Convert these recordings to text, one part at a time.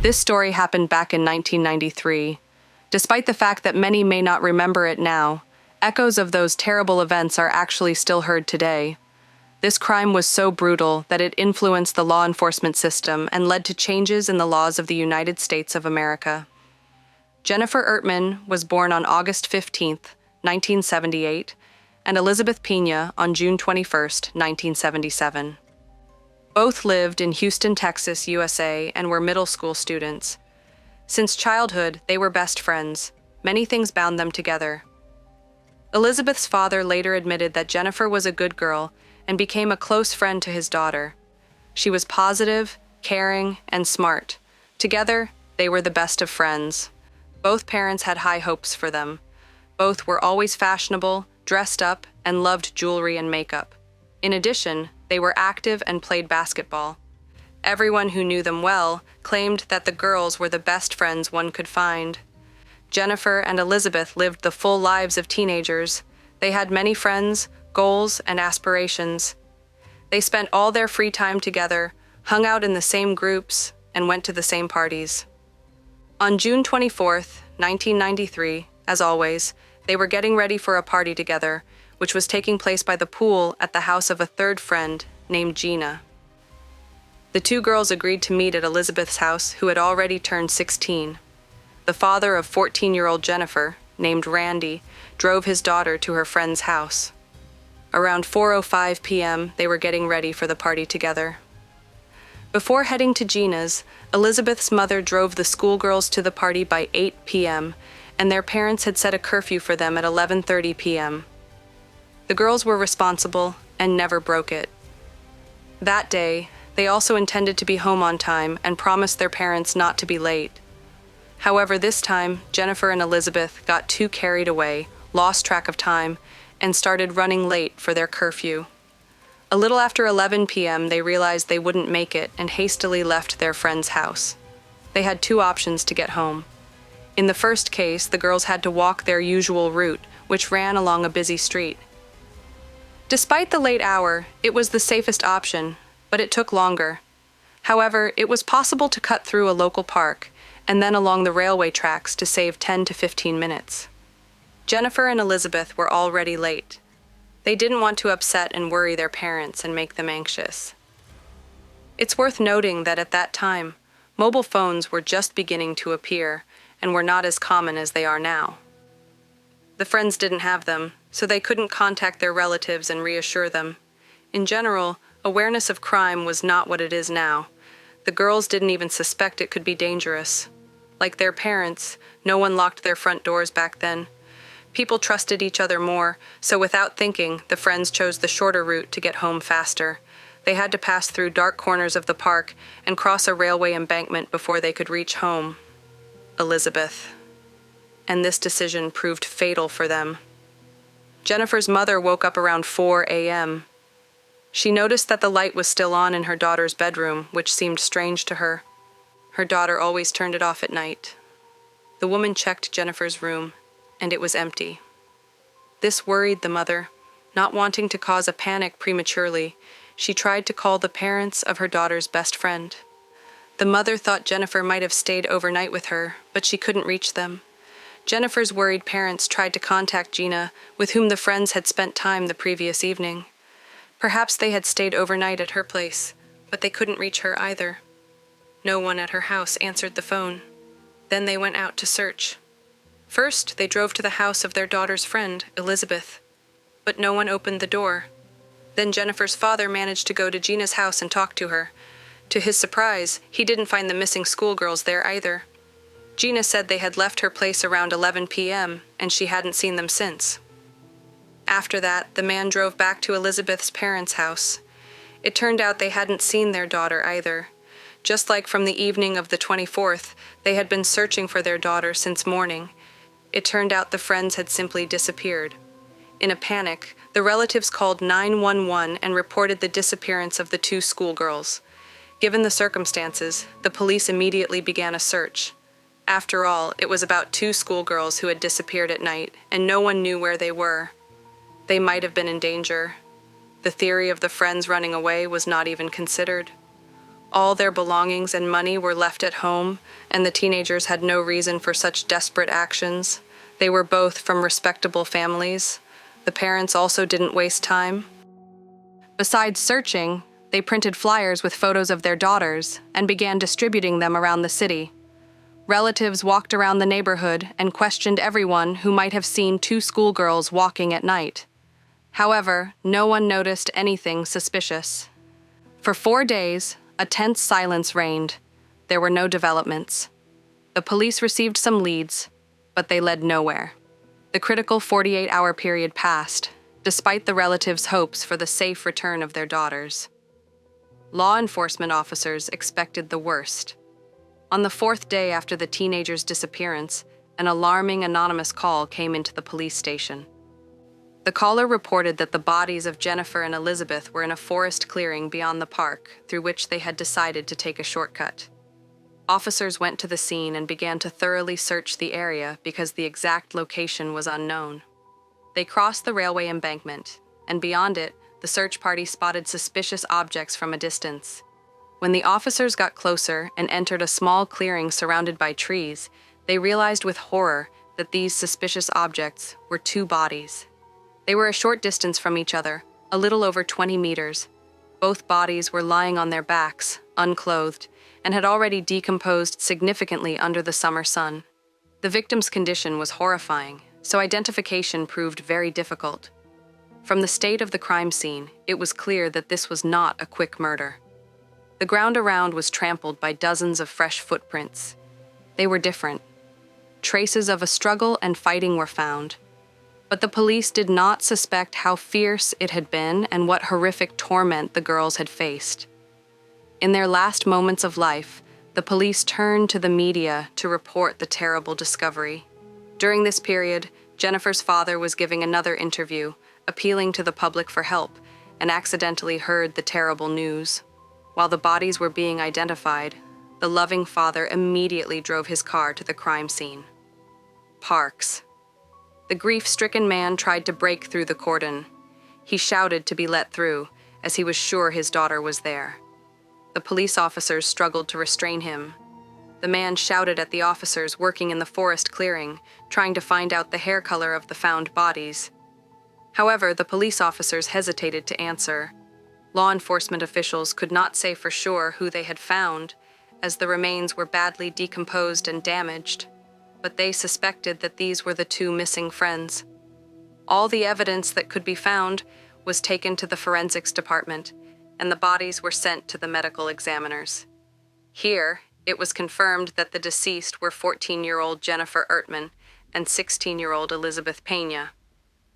This story happened back in 1993. Despite the fact that many may not remember it now, echoes of those terrible events are actually still heard today. This crime was so brutal that it influenced the law enforcement system and led to changes in the laws of the United States of America. Jennifer Ertman was born on August 15, 1978, and Elizabeth Peña on June 21, 1977. Both lived in Houston, Texas, USA, and were middle school students. Since childhood, they were best friends. Many things bound them together. Elizabeth's father later admitted that Jennifer was a good girl and became a close friend to his daughter. She was positive, caring, and smart. Together, they were the best of friends. Both parents had high hopes for them. Both were always fashionable, dressed up, and loved jewelry and makeup. In addition, they were active and played basketball. Everyone who knew them well claimed that the girls were the best friends one could find. Jennifer and Elizabeth lived the full lives of teenagers. They had many friends, goals, and aspirations. They spent all their free time together, hung out in the same groups, and went to the same parties. On June 24, 1993, as always, they were getting ready for a party together, which was taking place by the pool at the house of a third friend named Gina. The two girls agreed to meet at Elizabeth's house, who had already turned 16. The father of 14-year-old Jennifer, named Randy, drove his daughter to her friend's house. Around 4:05 p.m., they were getting ready for the party together. Before heading to Gina's, Elizabeth's mother drove the schoolgirls to the party by 8 p.m., and their parents had set a curfew for them at 11:30 p.m. The girls were responsible and never broke it. That day, they also intended to be home on time and promised their parents not to be late. However, this time, Jennifer and Elizabeth got too carried away, lost track of time, and started running late for their curfew. A little after 11 p.m., they realized they wouldn't make it and hastily left their friend's house. They had two options to get home. In the first case, the girls had to walk their usual route, which ran along a busy street. Despite the late hour, it was the safest option, but it took longer. However, it was possible to cut through a local park and then along the railway tracks to save 10 to 15 minutes. Jennifer and Elizabeth were already late. They didn't want to upset and worry their parents and make them anxious. It's worth noting that at that time, mobile phones were just beginning to appear and were not as common as they are now. The friends didn't have them, so they couldn't contact their relatives and reassure them. In general, awareness of crime was not what it is now. The girls didn't even suspect it could be dangerous. Like their parents, no one locked their front doors back then. People trusted each other more, so without thinking, the friends chose the shorter route to get home faster. They had to pass through dark corners of the park and cross a railway embankment before they could reach home. Elizabeth. And this decision proved fatal for them. Jennifer's mother woke up around 4 a.m. She noticed that the light was still on in her daughter's bedroom, which seemed strange to her. Her daughter always turned it off at night. The woman checked Jennifer's room, and it was empty. This worried the mother. Not wanting to cause a panic prematurely, she tried to call the parents of her daughter's best friend. The mother thought Jennifer might have stayed overnight with her, but she couldn't reach them. Jennifer's worried parents tried to contact Gina, with whom the friends had spent time the previous evening. Perhaps they had stayed overnight at her place, but they couldn't reach her either. No one at her house answered the phone. Then they went out to search. First, they drove to the house of their daughter's friend, Elizabeth, but no one opened the door. Then Jennifer's father managed to go to Gina's house and talk to her. To his surprise, he didn't find the missing schoolgirls there either. Gina said they had left her place around 11 p.m., and she hadn't seen them since. After that, the man drove back to Elizabeth's parents' house. It turned out they hadn't seen their daughter either. Just like from the evening of the 24th, they had been searching for their daughter since morning. It turned out the friends had simply disappeared. In a panic, the relatives called 911 and reported the disappearance of the two schoolgirls. Given the circumstances, the police immediately began a search. After all, it was about two schoolgirls who had disappeared at night, and no one knew where they were. They might have been in danger. The theory of the friends running away was not even considered. All their belongings and money were left at home, and the teenagers had no reason for such desperate actions. They were both from respectable families. The parents also didn't waste time. Besides searching, they printed flyers with photos of their daughters and began distributing them around the city. Relatives walked around the neighborhood and questioned everyone who might have seen two schoolgirls walking at night. However, no one noticed anything suspicious. For 4 days, a tense silence reigned. There were no developments. The police received some leads, but they led nowhere. The critical 48-hour period passed, despite the relatives' hopes for the safe return of their daughters. Law enforcement officers expected the worst. On the 4th day after the teenagers' disappearance, an alarming anonymous call came into the police station. The caller reported that the bodies of Jennifer and Elizabeth were in a forest clearing beyond the park, through which they had decided to take a shortcut. Officers went to the scene and began to thoroughly search the area because the exact location was unknown. They crossed the railway embankment, and beyond it, the search party spotted suspicious objects from a distance. When the officers got closer and entered a small clearing surrounded by trees, they realized with horror that these suspicious objects were 2 bodies. They were a short distance from each other, a little over 20 meters. Both bodies were lying on their backs, unclothed, and had already decomposed significantly under the summer sun. The victim's condition was horrifying, so identification proved very difficult. From the state of the crime scene, it was clear that this was not a quick murder. The ground around was trampled by dozens of fresh footprints. They were different. Traces of a struggle and fighting were found. But the police did not suspect how fierce it had been and what horrific torment the girls had faced. In their last moments of life, the police turned to the media to report the terrible discovery. During this period, Jennifer's father was giving another interview, appealing to the public for help, and accidentally heard the terrible news. While the bodies were being identified, the loving father immediately drove his car to the crime scene. Parks. The grief-stricken man tried to break through the cordon. He shouted to be let through, as he was sure his daughter was there. The police officers struggled to restrain him. The man shouted at the officers working in the forest clearing, trying to find out the hair color of the found bodies. However, the police officers hesitated to answer. Law enforcement officials could not say for sure who they had found, as the remains were badly decomposed and damaged, but they suspected that these were the 2 missing friends. All the evidence that could be found was taken to the forensics department, and the bodies were sent to the medical examiners. Here, it was confirmed that the deceased were 14-year-old Jennifer Ertman and 16-year-old Elizabeth Peña.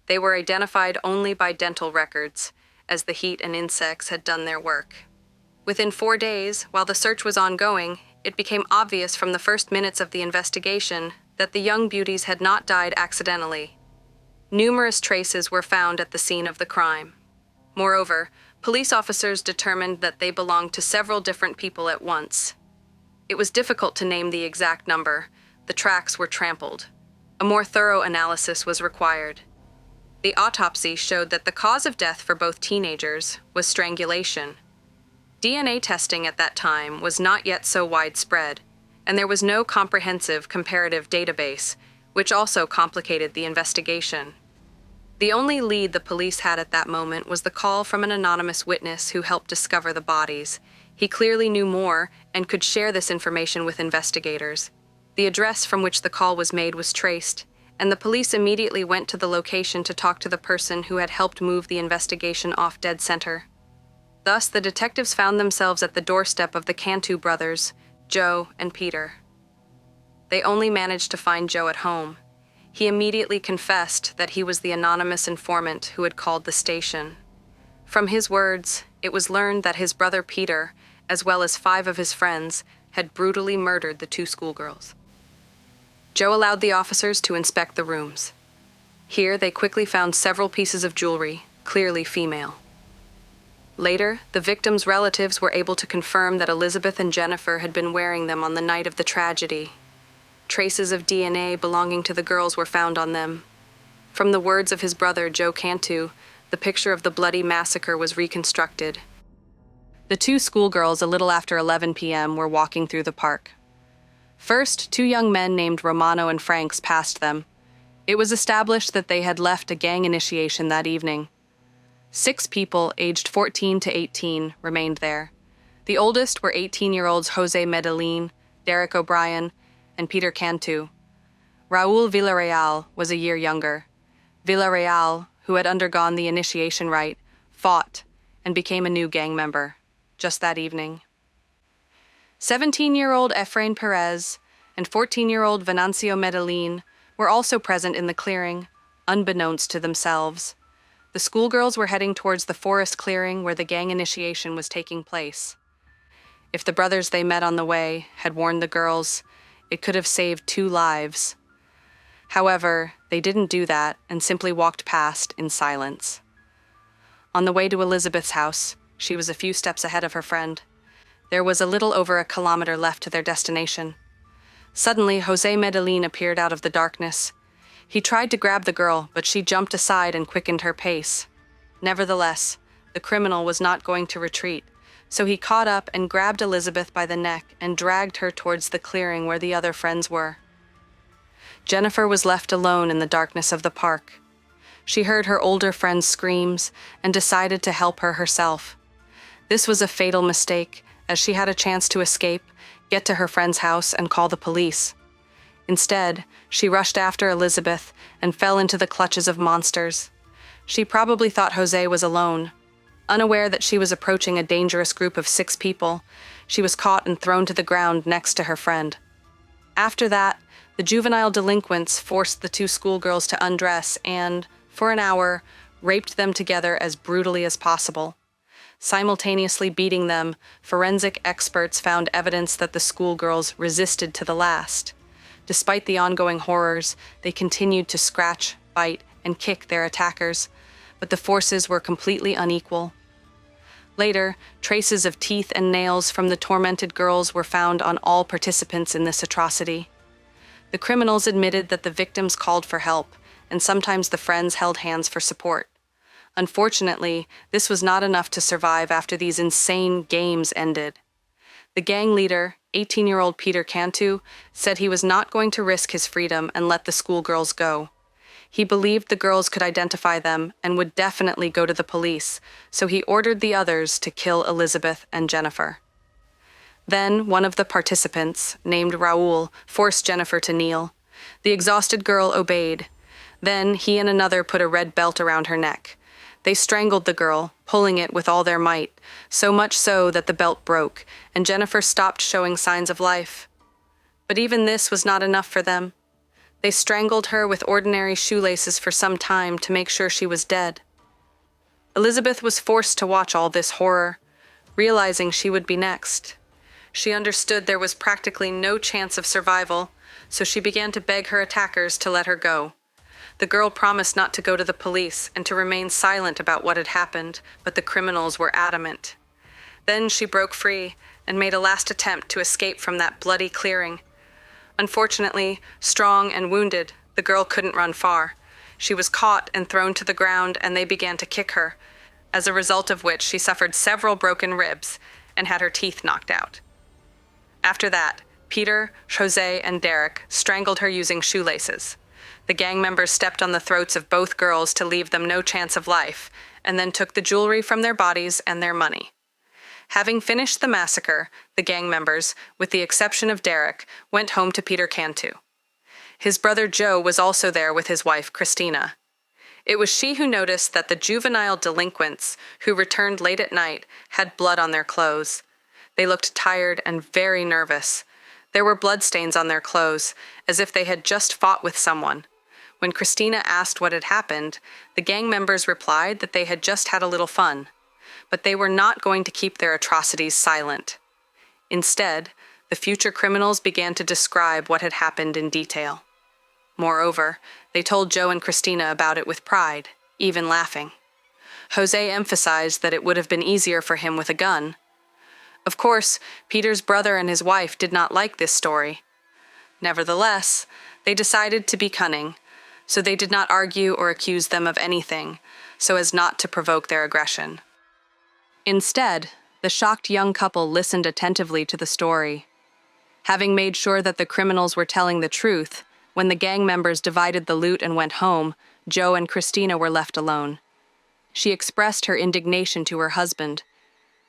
They were identified only by dental records, as the heat and insects had done their work. Within 4 days, while the search was ongoing, it became obvious from the first minutes of the investigation that the young beauties had not died accidentally. Numerous traces were found at the scene of the crime. Moreover, police officers determined that they belonged to several different people at once. It was difficult to name the exact number. The tracks were trampled. A more thorough analysis was required. The autopsy showed that the cause of death for both teenagers was strangulation. DNA testing at that time was not yet so widespread, and there was no comprehensive comparative database, which also complicated the investigation. The only lead the police had at that moment was the call from an anonymous witness who helped discover the bodies. He clearly knew more and could share this information with investigators. The address from which the call was made was traced, and the police immediately went to the location to talk to the person who had helped move the investigation off dead center. Thus, the detectives found themselves at the doorstep of the Cantu brothers, Joe and Peter. They only managed to find Joe at home. He immediately confessed that he was the anonymous informant who had called the station. From his words, it was learned that his brother Peter, as well as 5 of his friends, had brutally murdered the 2 schoolgirls. Joe allowed the officers to inspect the rooms. Here, they quickly found several pieces of jewelry, clearly female. Later, the victims' relatives were able to confirm that Elizabeth and Jennifer had been wearing them on the night of the tragedy. Traces of DNA belonging to the girls were found on them. From the words of his brother, Joe Cantu, the picture of the bloody massacre was reconstructed. The two schoolgirls, a little after 11 p.m., were walking through the park. First, two young men named Romano and Franks passed them. It was established that they had left a gang initiation that evening. 6 people, aged 14 to 18, remained there. The oldest were 18-year-olds Jose Medellin, Derek O'Brien, and Peter Cantu. Raul Villarreal was a year younger. Villarreal, who had undergone the initiation rite, fought and became a new gang member, just that evening. 17-year-old Efrain Perez and 14-year-old Venancio Medellin were also present in the clearing, unbeknownst to themselves. The schoolgirls were heading towards the forest clearing where the gang initiation was taking place. If the brothers they met on the way had warned the girls, it could have saved 2 lives. However, they didn't do that and simply walked past in silence. On the way to Elizabeth's house, she was a few steps ahead of her friend. There was a little over a kilometer left to their destination. Suddenly, Jose Medellin appeared out of the darkness. He tried to grab the girl, but she jumped aside and quickened her pace. Nevertheless, the criminal was not going to retreat, so he caught up and grabbed Elizabeth by the neck and dragged her towards the clearing where the other friends were. Jennifer was left alone in the darkness of the park. She heard her older friend's screams and decided to help her herself. This was a fatal mistake, as she had a chance to escape, get to her friend's house, and call the police. Instead, she rushed after Elizabeth and fell into the clutches of monsters. She probably thought Jose was alone. Unaware that she was approaching a dangerous group of 6 people, she was caught and thrown to the ground next to her friend. After that, the juvenile delinquents forced the 2 schoolgirls to undress and, for an hour, raped them together as brutally as possible. Simultaneously beating them, forensic experts found evidence that the schoolgirls resisted to the last. Despite the ongoing horrors, they continued to scratch, bite, and kick their attackers, but the forces were completely unequal. Later, traces of teeth and nails from the tormented girls were found on all participants in this atrocity. The criminals admitted that the victims called for help, and sometimes the friends held hands for support. Unfortunately, this was not enough to survive after these insane games ended. The gang leader, 18-year-old Peter Cantu, said he was not going to risk his freedom and let the schoolgirls go. He believed the girls could identify them and would definitely go to the police, so he ordered the others to kill Elizabeth and Jennifer. Then, one of the participants, named Raul, forced Jennifer to kneel. The exhausted girl obeyed. Then, he and another put a red belt around her neck. They strangled the girl, pulling it with all their might, so much so that the belt broke, and Jennifer stopped showing signs of life. But even this was not enough for them. They strangled her with ordinary shoelaces for some time to make sure she was dead. Elizabeth was forced to watch all this horror, realizing she would be next. She understood there was practically no chance of survival, so she began to beg her attackers to let her go. The girl promised not to go to the police and to remain silent about what had happened, but the criminals were adamant. Then she broke free and made a last attempt to escape from that bloody clearing. Unfortunately, strong and wounded, the girl couldn't run far. She was caught and thrown to the ground, and they began to kick her, as a result of which she suffered several broken ribs and had her teeth knocked out. After that, Peter, Jose, and Derek strangled her using shoelaces. The gang members stepped on the throats of both girls to leave them no chance of life, and then took the jewelry from their bodies and their money. Having finished the massacre, the gang members, with the exception of Derek, went home to Peter Cantu. His brother Joe was also there with his wife, Christina. It was she who noticed that the juvenile delinquents, who returned late at night, had blood on their clothes. They looked tired and very nervous. There were bloodstains on their clothes, as if they had just fought with someone. When Christina asked what had happened, the gang members replied that they had just had a little fun. But they were not going to keep their atrocities silent. Instead, the future criminals began to describe what had happened in detail. Moreover, they told Joe and Christina about it with pride, even laughing. Jose emphasized that it would have been easier for him with a gun. Of course, Peter's brother and his wife did not like this story. Nevertheless, they decided to be cunning, so they did not argue or accuse them of anything, so as not to provoke their aggression. Instead, The shocked young couple listened attentively to the story. Having made sure that the criminals were telling the truth, when the gang members divided the loot and went home, Joe and Christina were left alone. She expressed her indignation to her husband.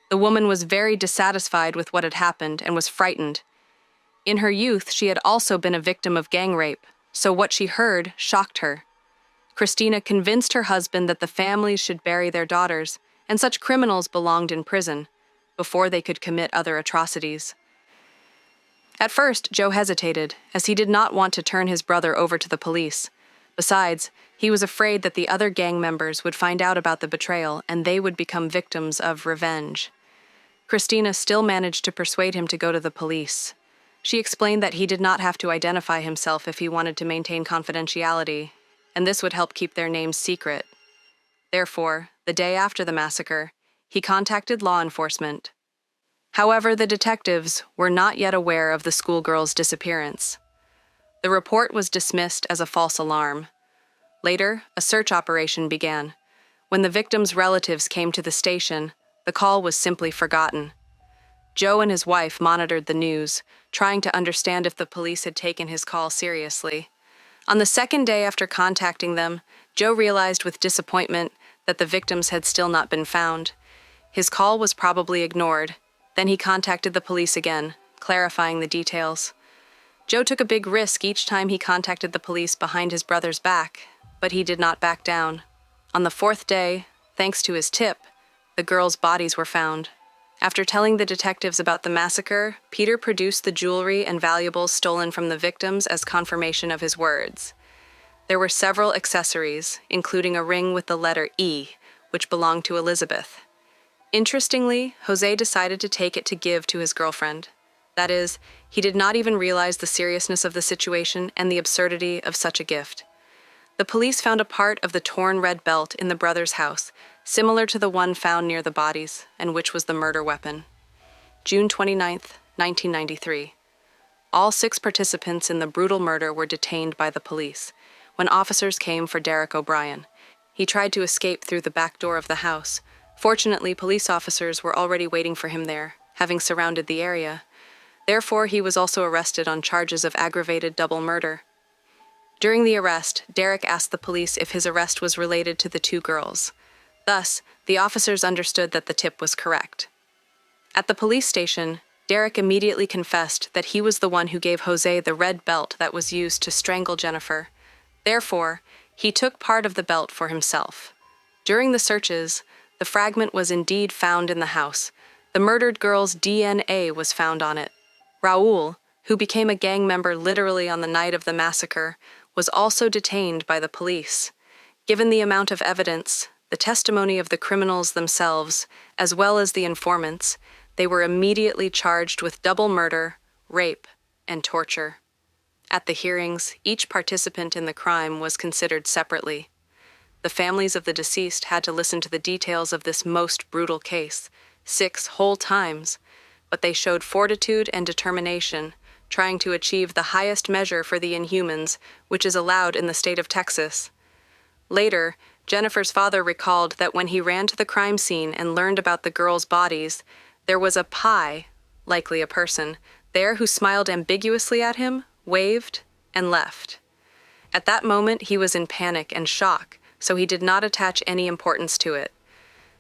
The woman was very dissatisfied with what had happened and was frightened. In her youth, she had also been a victim of gang rape, so what she heard shocked her. Christina convinced her husband that the families should bury their daughters, and such criminals belonged in prison, before they could commit other atrocities. At first, Joe hesitated, as he did not want to turn his brother over to the police. Besides, he was afraid that the other gang members would find out about the betrayal and they would become victims of revenge. Christina still managed to persuade him to go to the police. She explained that he did not have to identify himself if he wanted to maintain confidentiality, and this would help keep their names secret. Therefore, the day after the massacre, he contacted law enforcement. However, the detectives were not yet aware of the schoolgirl's disappearance. The report was dismissed as a false alarm. Later, a search operation began. When the victims' relatives came to the station, the call was simply forgotten. Joe and his wife monitored the news, trying to understand if the police had taken his call seriously. On the second day after contacting them, Joe realized with disappointment that the victims had still not been found. His call was probably ignored. Then he contacted the police again, clarifying the details. Joe took a big risk each time he contacted the police behind his brother's back, but he did not back down. On the fourth day, thanks to his tip, the girls' bodies were found. After telling the detectives about the massacre, Peter produced the jewelry and valuables stolen from the victims as confirmation of his words. There were several accessories, including a ring with the letter E, which belonged to Elizabeth. Interestingly, Jose decided to take it to give to his girlfriend. That is, he did not even realize the seriousness of the situation and the absurdity of such a gift. The police found a part of the torn red belt in the brothers' house, similar to the one found near the bodies, and which was the murder weapon. June 29, 1993. All 6 participants in the brutal murder were detained by the police when officers came for Derek O'Brien. He tried to escape through the back door of the house. Fortunately, police officers were already waiting for him there, having surrounded the area. Therefore, he was also arrested on charges of aggravated double murder. During the arrest, Derek asked the police if his arrest was related to the 2 girls. Thus, the officers understood that the tip was correct. At the police station, Derek immediately confessed that he was the one who gave Jose the red belt that was used to strangle Jennifer. Therefore, he took part of the belt for himself. During the searches, the fragment was indeed found in the house. The murdered girl's DNA was found on it. Raul, who became a gang member literally on the night of the massacre, was also detained by the police. Given the amount of evidence, the testimony of the criminals themselves, as well as the informants, they were immediately charged with double murder, rape, and torture. At the hearings, each participant in the crime was considered separately. The families of the deceased had to listen to the details of this most brutal case, 6 whole times, but they showed fortitude and determination, trying to achieve the highest measure for the Inhumans, which is allowed in the state of Texas. Later, Jennifer's father recalled that when he ran to the crime scene and learned about the girls' bodies, there was a pie, likely a person, there who smiled ambiguously at him, waved, and left. At that moment, he was in panic and shock, so he did not attach any importance to it.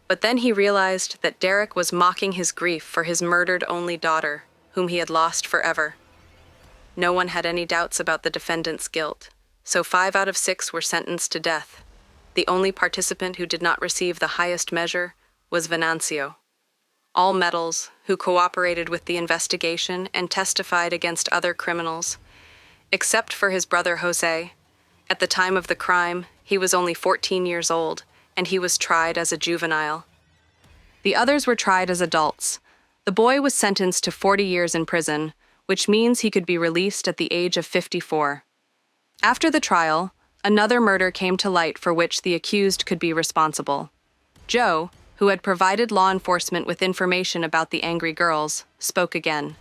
But then he realized that Derek was mocking his grief for his murdered only daughter, whom he had lost forever. No one had any doubts about the defendant's guilt, so 5 out of 6 were sentenced to death. The only participant who did not receive the highest measure was Venancio. All medals, who cooperated with the investigation and testified against other criminals, except for his brother Jose. At the time of the crime, he was only 14 years old, and he was tried as a juvenile. The others were tried as adults. The boy was sentenced to 40 years in prison, which means he could be released at the age of 54. After the trial, another murder came to light for which the accused could be responsible. Joe, who had provided law enforcement with information about the angry girls, spoke again.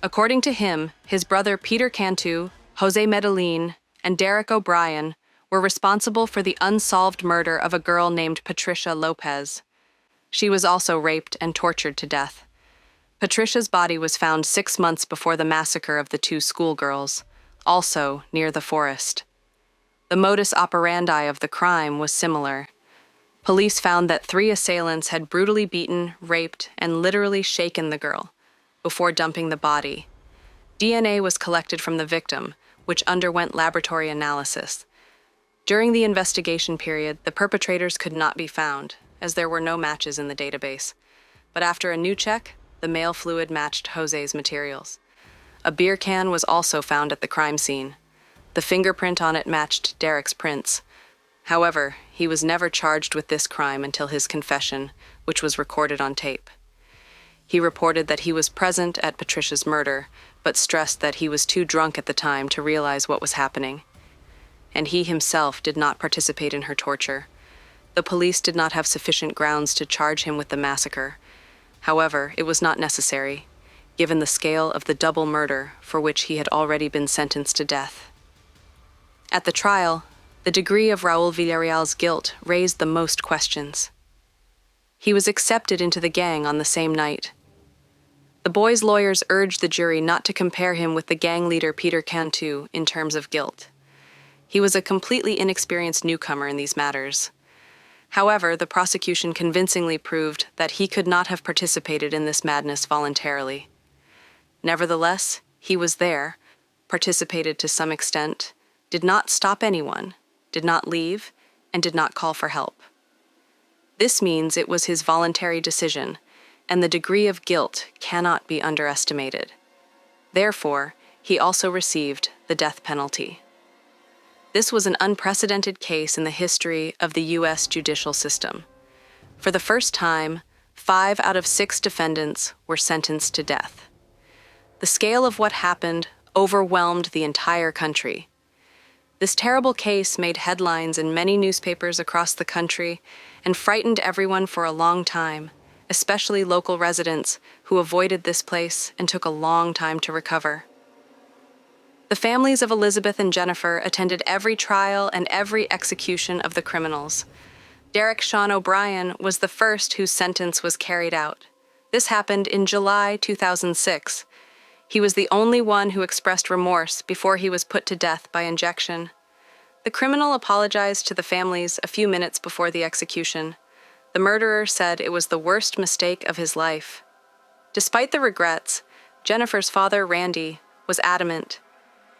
According to him, his brother Peter Cantu, Jose Medellin, and Derek O'Brien were responsible for the unsolved murder of a girl named Patricia Lopez. She was also raped and tortured to death. Patricia's body was found 6 months before the massacre of the 2 schoolgirls, also near the forest. The modus operandi of the crime was similar. Police found that 3 assailants had brutally beaten, raped, and literally shaken the girl before dumping the body. DNA was collected from the victim, which underwent laboratory analysis. During the investigation period, the perpetrators could not be found, as there were no matches in the database. But after a new check, the male fluid matched Jose's materials. A beer can was also found at the crime scene. The fingerprint on it matched Derek's prints. However, he was never charged with this crime until his confession, which was recorded on tape. He reported that he was present at Patricia's murder, but stressed that he was too drunk at the time to realize what was happening. And he himself did not participate in her torture. The police did not have sufficient grounds to charge him with the massacre. However, it was not necessary, given the scale of the double murder for which he had already been sentenced to death. At the trial, the degree of Raúl Villarreal's guilt raised the most questions. He was accepted into the gang on the same night. The boy's lawyers urged the jury not to compare him with the gang leader Peter Cantu in terms of guilt. He was a completely inexperienced newcomer in these matters. However, the prosecution convincingly proved that he could not have participated in this madness voluntarily. Nevertheless, he was there, participated to some extent, did not stop anyone, did not leave, and did not call for help. This means it was his voluntary decision, and the degree of guilt cannot be underestimated. Therefore, he also received the death penalty. This was an unprecedented case in the history of the U.S. judicial system. For the first time, 5 out of 6 defendants were sentenced to death. The scale of what happened overwhelmed the entire country. This terrible case made headlines in many newspapers across the country and frightened everyone for a long time, especially local residents who avoided this place and took a long time to recover. The families of Elizabeth and Jennifer attended every trial and every execution of the criminals. Derek Sean O'Brien was the first whose sentence was carried out. This happened in July 2006. He was the only one who expressed remorse before he was put to death by injection. The criminal apologized to the families a few minutes before the execution. The murderer said it was the worst mistake of his life. Despite the regrets, Jennifer's father, Randy, was adamant.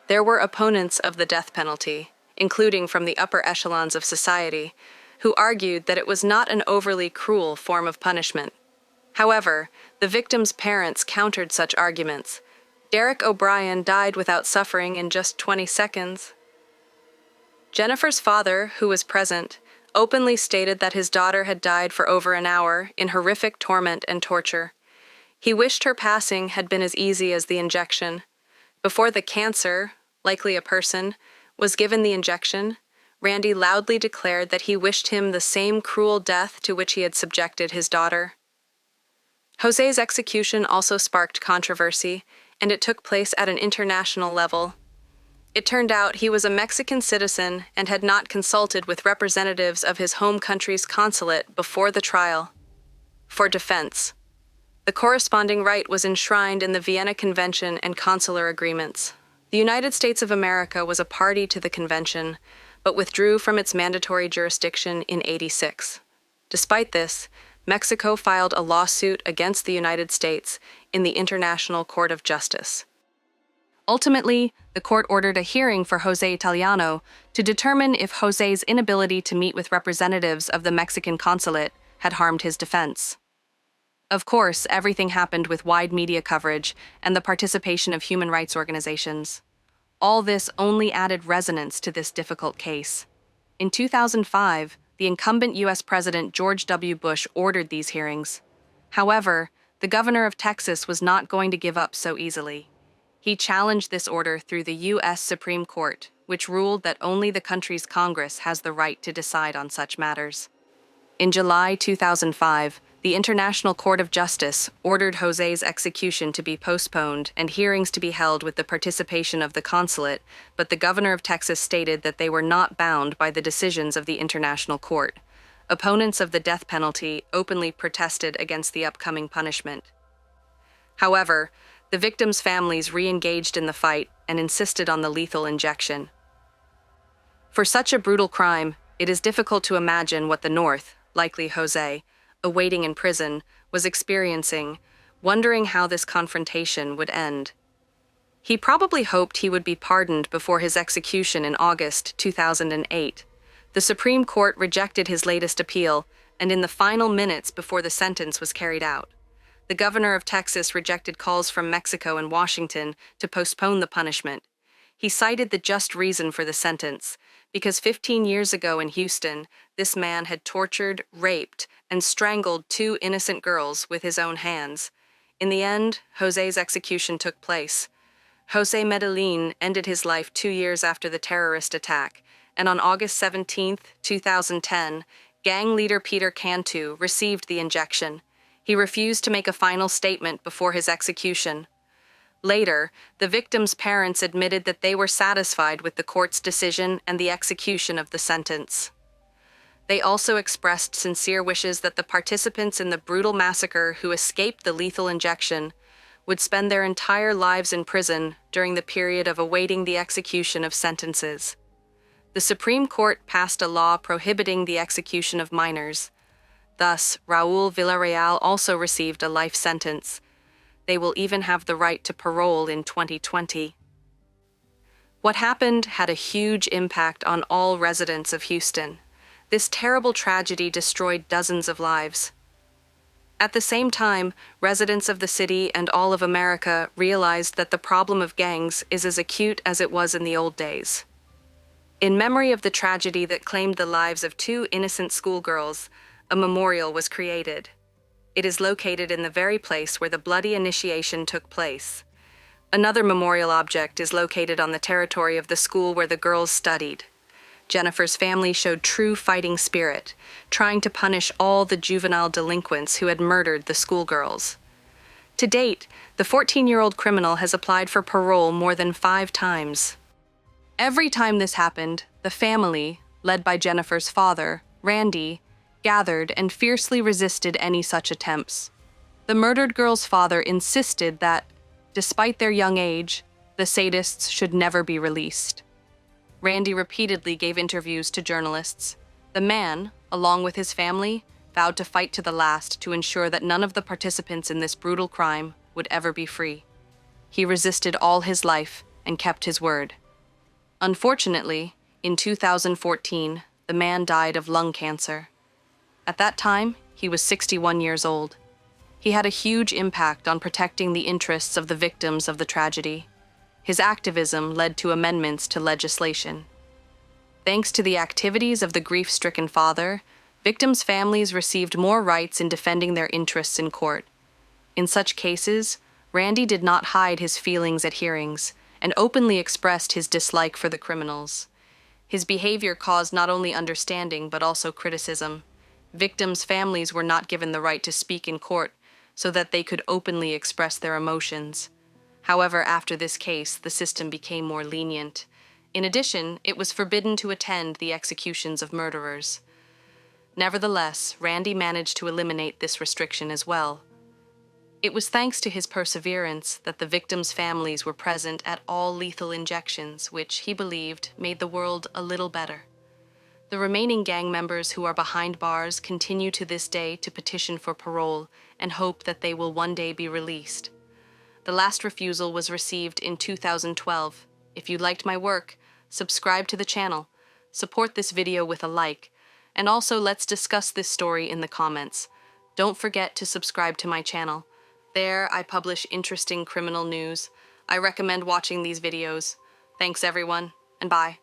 There were opponents of the death penalty, including from the upper echelons of society, who argued that it was not an overly cruel form of punishment. However, the victim's parents countered such arguments. Derek O'Brien died without suffering in just 20 seconds. Jennifer's father, who was present, openly stated that his daughter had died for over an hour in horrific torment and torture. He wished her passing had been as easy as the injection. Before the cancer, likely a person, was given the injection, Randy loudly declared that he wished him the same cruel death to which he had subjected his daughter. Jose's execution also sparked controversy, and it took place at an international level. It turned out he was a Mexican citizen and had not consulted with representatives of his home country's consulate before the trial. For defense, the corresponding right was enshrined in the Vienna Convention and consular agreements. The United States of America was a party to the convention, but withdrew from its mandatory jurisdiction in '86. Despite this, Mexico filed a lawsuit against the United States in the International Court of Justice. Ultimately, the court ordered a hearing for Jose Italiano to determine if Jose's inability to meet with representatives of the Mexican consulate had harmed his defense. Of course, everything happened with wide media coverage and the participation of human rights organizations. All this only added resonance to this difficult case. In 2005, the incumbent U.S. President George W. Bush ordered these hearings. However, the governor of Texas was not going to give up so easily. He challenged this order through the U.S. Supreme Court, which ruled that only the country's Congress has the right to decide on such matters. In July 2005, the International Court of Justice ordered Jose's execution to be postponed and hearings to be held with the participation of the consulate, but the governor of Texas stated that they were not bound by the decisions of the International Court. Opponents of the death penalty openly protested against the upcoming punishment. However, the victims' families re-engaged in the fight and insisted on the lethal injection. For such a brutal crime, it is difficult to imagine what the North, likely Jose, awaiting in prison, was experiencing, wondering how this confrontation would end. He probably hoped he would be pardoned before his execution in August 2008. The Supreme Court rejected his latest appeal, and in the final minutes before the sentence was carried out, the governor of Texas rejected calls from Mexico and Washington to postpone the punishment. He cited the just reason for the sentence, because 15 years ago in Houston, this man had tortured, raped, and strangled 2 innocent girls with his own hands. In the end, Jose's execution took place. Jose Medellin ended his life 2 years after the terrorist attack, and on August 17, 2010, gang leader Peter Cantu received the injection. He refused to make a final statement before his execution. Later, the victims' parents admitted that they were satisfied with the court's decision and the execution of the sentence. They also expressed sincere wishes that the participants in the brutal massacre who escaped the lethal injection would spend their entire lives in prison during the period of awaiting the execution of sentences. The Supreme Court passed a law prohibiting the execution of minors. Thus, Raul Villarreal also received a life sentence. They will even have the right to parole in 2020. What happened had a huge impact on all residents of Houston. This terrible tragedy destroyed dozens of lives. At the same time, residents of the city and all of America realized that the problem of gangs is as acute as it was in the old days. In memory of the tragedy that claimed the lives of 2 innocent schoolgirls, a memorial was created. It is located in the very place where the bloody initiation took place. Another memorial object is located on the territory of the school where the girls studied. Jennifer's family showed true fighting spirit, trying to punish all the juvenile delinquents who had murdered the schoolgirls. To date, the 14-year-old criminal has applied for parole more than 5 times. Every time this happened, the family, led by Jennifer's father, Randy, gathered and fiercely resisted any such attempts. The murdered girl's father insisted that, despite their young age, the sadists should never be released. Randy repeatedly gave interviews to journalists. The man, along with his family, vowed to fight to the last to ensure that none of the participants in this brutal crime would ever be free. He resisted all his life and kept his word. Unfortunately, in 2014, the man died of lung cancer. At that time, he was 61 years old. He had a huge impact on protecting the interests of the victims of the tragedy. His activism led to amendments to legislation. Thanks to the activities of the grief-stricken father, victims' families received more rights in defending their interests in court. In such cases, Randy did not hide his feelings at hearings and openly expressed his dislike for the criminals. His behavior caused not only understanding but also criticism. Victims' families were not given the right to speak in court so that they could openly express their emotions. However, after this case, the system became more lenient. In addition, it was forbidden to attend the executions of murderers. Nevertheless, Randy managed to eliminate this restriction as well. It was thanks to his perseverance that the victims' families were present at all lethal injections, which, he believed, made the world a little better. The remaining gang members who are behind bars continue to this day to petition for parole and hope that they will one day be released. The last refusal was received in 2012. If you liked my work, subscribe to the channel, support this video with a like, and also let's discuss this story in the comments. Don't forget to subscribe to my channel. There, I publish interesting criminal news. I recommend watching these videos. Thanks everyone, and bye.